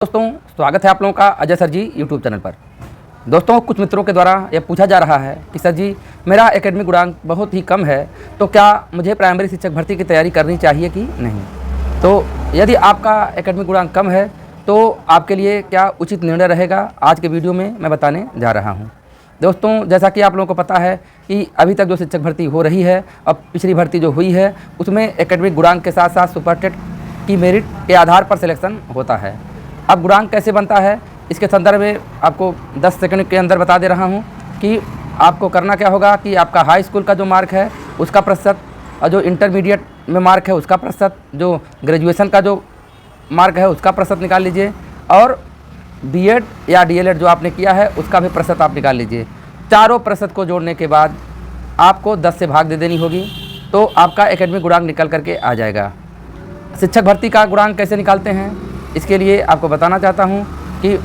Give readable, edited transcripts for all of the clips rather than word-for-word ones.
दोस्तों स्वागत है आप लोगों का अजय सर जी यूट्यूब चैनल पर। दोस्तों कुछ मित्रों के द्वारा यह पूछा जा रहा है कि सर जी मेरा एकेडमिक गुणांक बहुत ही कम है, तो क्या मुझे प्राइमरी शिक्षक भर्ती की तैयारी करनी चाहिए कि नहीं। तो यदि आपका एकेडमिक गुणांक कम है तो आपके लिए क्या उचित निर्णय रहेगा, आज के वीडियो में मैं बताने जा रहा हूँ। दोस्तों जैसा कि आप लोगों को पता है कि अभी तक जो शिक्षक भर्ती हो रही है, अब पिछली भर्ती जो हुई है उसमें एकेडमिक गुणांक के साथ साथ सुपर टेट की मेरिट के आधार पर सिलेक्शन होता है। अब गुणांक कैसे बनता है इसके संदर्भ में आपको 10 सेकंड के अंदर बता दे रहा हूं कि आपको करना क्या होगा कि आपका हाई स्कूल का जो मार्क है उसका प्रतिशत, और जो इंटरमीडिएट में मार्क है उसका प्रतिशत, जो ग्रेजुएशन का जो मार्क है उसका प्रतिशत निकाल लीजिए, और बीएड या डीएलएड जो आपने किया है उसका भी प्रतिशत आप निकाल लीजिए। चारों प्रतिशत को जोड़ने के बाद आपको 10 से भाग दे देनी होगी, तो आपका एकेडमिक गुणांक निकल करके आ जाएगा। शिक्षक भर्ती का गुणांक कैसे निकालते हैं इसके लिए आपको बताना चाहता हूं कि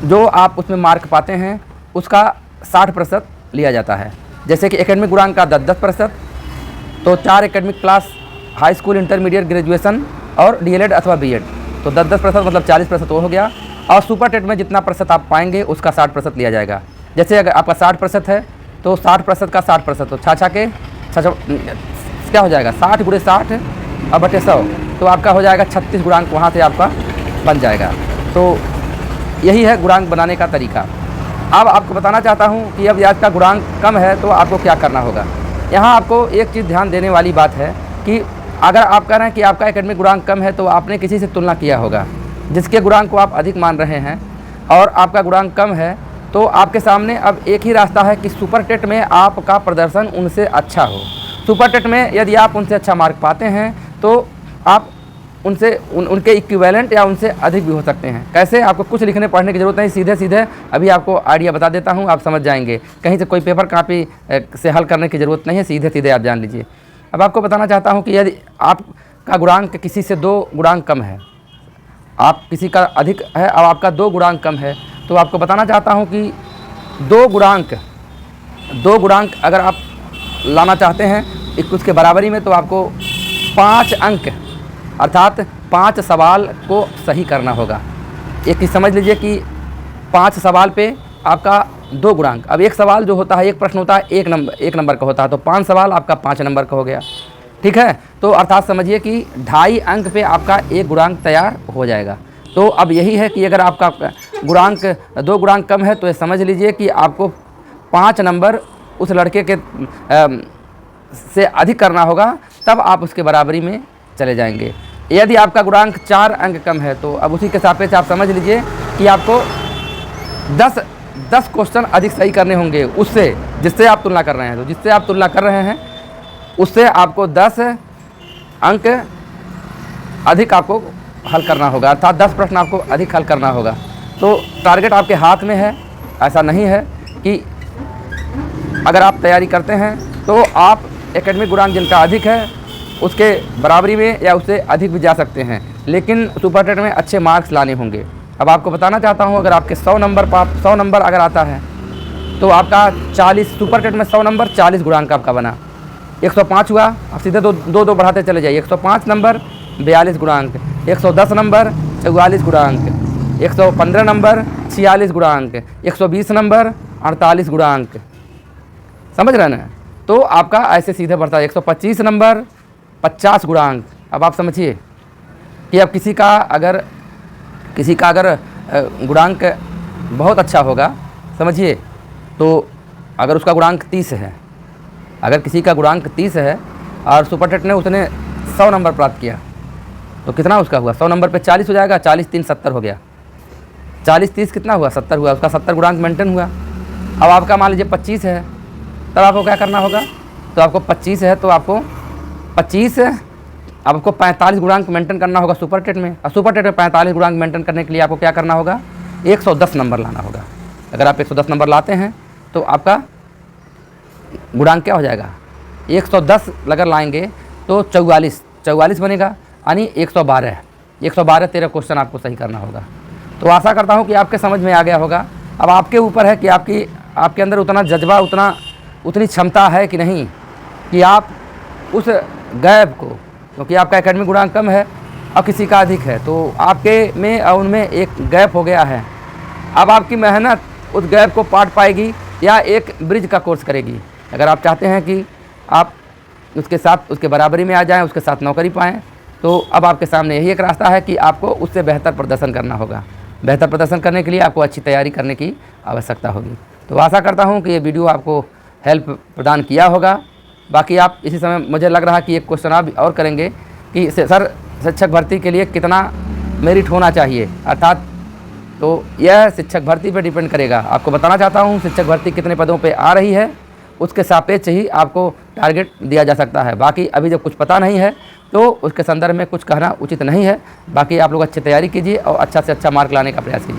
जो आप उसमें मार्क पाते हैं उसका 60% लिया जाता है। जैसे कि एकेडमिक गुणांक का 10%, तो 4 academic class high school, intermediate, graduation और डीएलएड अथवा बीएड, तो 10% मतलब 40% वो हो गया। और सुपर टेट में जितना प्रतिशत आप पाएंगे उसका 60% लिया जाएगा। जैसे अगर आपका 60% है तो 60% का 60%, तो छा के क्या हो जाएगा 60 × 60 और बटे 100, तो आपका हो जाएगा 36 गुणांक, वहाँ से आपका बन जाएगा। तो यही है गुणांक बनाने का तरीका। अब आपको बताना चाहता हूँ कि अब आज का गुणांक कम है तो आपको क्या करना होगा। यहाँ आपको एक चीज़ ध्यान देने वाली बात है कि अगर आप कह रहे हैं कि आपका एकेडमिक गुणांक कम है तो आपने किसी से तुलना किया होगा जिसके गुणांक को आप अधिक मान रहे हैं, और आपका गुणांक कम है, तो आपके सामने अब एक ही रास्ता है कि सुपर टेट में आपका प्रदर्शन उनसे अच्छा हो। सुपर टेट में यदि आप उनसे अच्छा मार्क पाते हैं तो आप उनसे उनके इक्विवेलेंट या उनसे अधिक भी हो सकते हैं। कैसे, आपको कुछ लिखने पढ़ने की ज़रूरत नहीं, सीधे सीधे अभी आपको आइडिया बता देता हूं, आप समझ जाएंगे। कहीं से कोई पेपर कापी से हल करने की ज़रूरत नहीं है, सीधे सीधे आप जान लीजिए। अब आपको बताना चाहता हूं कि यदि आपका गुणांक किसी से 2 गुणांक कम है, आप किसी का अधिक है और आपका 2 गुणांक कम है, तो आपको बताना चाहता हूँ कि 2 गुणांक अगर आप लाना चाहते हैं उसके बराबरी में, तो आपको 5 अंक अर्थात 5 सवाल को सही करना होगा। एक चीज़ समझ लीजिए कि 5 सवाल पे आपका 2 गुणांक। अब एक सवाल जो होता है, एक प्रश्न होता है 1 नंबर का होता है, तो 5 सवाल आपका 5 नंबर का हो गया। ठीक है, तो अर्थात समझिए कि 2.5 अंक पे आपका 1 गुणांक तैयार हो जाएगा। तो अब यही है कि अगर आपका गुणांक 2 गुणांक कम है तो ये समझ लीजिए कि आपको 5 नंबर उस लड़के के से अधिक करना होगा, तब आप उसके बराबरी में चले जाएंगे। यदि आपका गुणांक 4 अंक कम है तो अब उसी के सापेक्ष आप समझ लीजिए कि आपको 10 क्वेश्चन अधिक सही करने होंगे उससे जिससे आप तुलना कर रहे हैं। तो जिससे आप तुलना कर रहे हैं उससे आपको 10 अंक अधिक आपको हल करना होगा, अर्थात 10 प्रश्न आपको अधिक हल करना होगा। तो टारगेट आपके हाथ में है, ऐसा नहीं है कि अगर आप तैयारी करते हैं तो आप एकेडमिक गुणांक जिनका अधिक है उसके बराबरी में या उससे अधिक भी जा सकते हैं, लेकिन सुपर टेट में अच्छे मार्क्स लाने होंगे। अब आपको बताना चाहता हूं, अगर आपके 100 नंबर अगर आता है तो आपका 40 सुपर टेट में 100 नंबर 40 गुणांक आपका बना, 105 हुआ। अब सीधे दो बढ़ाते चले जाइए, 105 नंबर 42 गुणांक, 110 नंबर 44 गुणांक, 115 नंबर 46 गुणांक, 120 नंबर 48 गुणांक। समझ रहे हैं? तो आपका ऐसे सीधे बढ़ता है। 125 नंबर 50 गुणांक। अब आप समझिए कि अब किसी का अगर गुणांक बहुत अच्छा होगा, समझिए, तो अगर उसका गुणांक 30 है, अगर किसी का गुणांक 30 है और सुपर टेट ने उसने 100 नंबर प्राप्त किया, तो कितना उसका हुआ, 100 नंबर पे 40 हो जाएगा, 40 3 70 हो गया, 40 30 कितना हुआ, 70 हुआ, उसका 70 गुणांक मेंटेन हुआ। अब आपका मान लीजिए 25 है, तब आपको क्या करना होगा, तो आपको 25 है तो आपको 45 गुणांक मेंटेन करना होगा सुपर टेट में। और सुपर टेट में 45 गुणांक मेंटेन करने के लिए आपको क्या करना होगा, 110 नंबर लाना होगा। अगर आप 110 नंबर लाते हैं तो आपका गुणांक क्या हो जाएगा, 110 अगर लाएंगे तो 44 बनेगा, यानी 112 13 क्वेश्चन आपको सही करना होगा। तो आशा करता हूँ कि आपके समझ में आ गया होगा। अब आपके ऊपर है कि आपके अंदर उतना जज्बा, उतनी क्षमता है कि नहीं कि आप उस गैप को, क्योंकि आपका एकेडमिक गुणांक कम है, और किसी का अधिक है, तो आपके में और उनमें एक गैप हो गया है। अब आपकी मेहनत उस गैप को पाट पाएगी या एक ब्रिज का कोर्स करेगी। अगर आप चाहते हैं कि आप उसके साथ उसके बराबरी में आ जाएं, उसके साथ नौकरी पाएँ, तो अब आपके सामने यही एक रास्ता है कि आपको उससे बेहतर प्रदर्शन करना होगा। बेहतर प्रदर्शन करने के लिए आपको अच्छी तैयारी करने की आवश्यकता होगी। तो आशा करता हूँ कि ये वीडियो आपको हेल्प प्रदान किया होगा। बाकी आप इसी समय मुझे लग रहा है कि एक क्वेश्चन आप और करेंगे कि सर शिक्षक भर्ती के लिए कितना मेरिट होना चाहिए, अर्थात तो यह शिक्षक भर्ती पर डिपेंड करेगा। आपको बताना चाहता हूँ शिक्षक भर्ती कितने पदों पे आ रही है, उसके सापेक्ष ही आपको टारगेट दिया जा सकता है। बाकी अभी जब कुछ पता नहीं है तो उसके संदर्भ में कुछ कहना उचित नहीं है। बाकी आप लोग अच्छी तैयारी कीजिए और अच्छा से अच्छा मार्क लाने का प्रयास कीजिए।